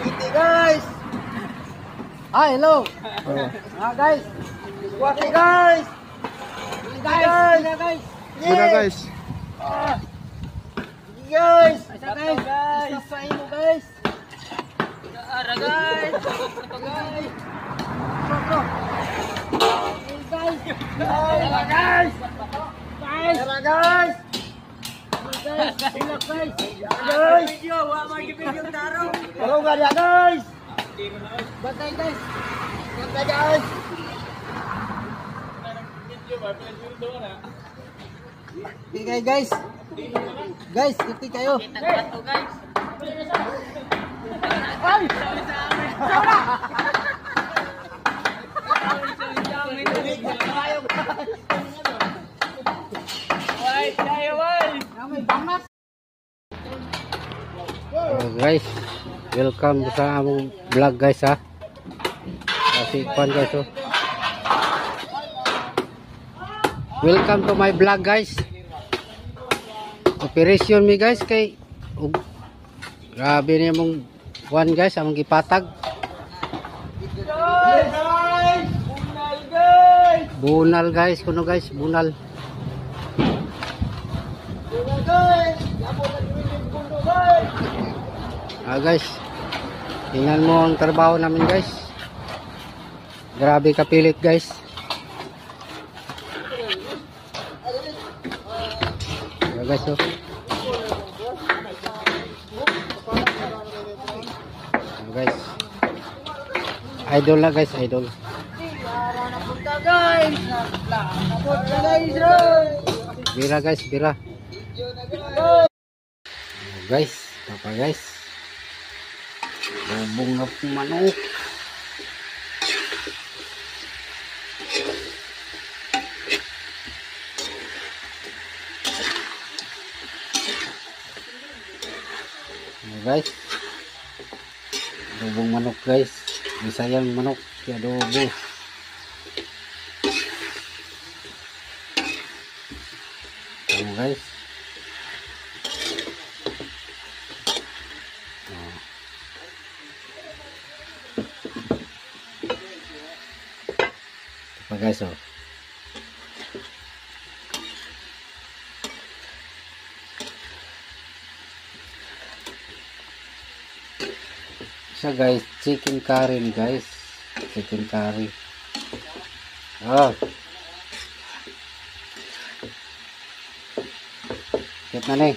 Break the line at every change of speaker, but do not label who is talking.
Iti guys. Hi, hello. Guys. Squatty guys. Guys.
Muna guys.
Guys. Guys. Sa imo guys. Ara guys. Guys. Guys. Guys. Guys. Guys. Guys, video, wa mag-video taro. Taro ga guys. Batay guys. Batay guys. Video ba video na. Okay guys. Guys, iti kayo. Tato guys. Ay! Saura.
Guys, welcome sa among vlog guys ha. Kasi pan guys oh. Welcome to my vlog guys. Operation mi guys kay grabe ni among one guys among gipatag. Bunal guys, kuno guys, bunal. Guys, tingnan mo ang trabaho namin guys. Grabe kapilit guys. Guys oh. Guys. Idol na guys, idol. Bira guys, bira. Guys, apa guys? Bubong na pong manok. Guys, bubong manok guys. Bisayang manok kaya adobo. Guys. Guys oh. Siya guys, chicken curry ni guys. Chicken curry. Oh. Kit na ni.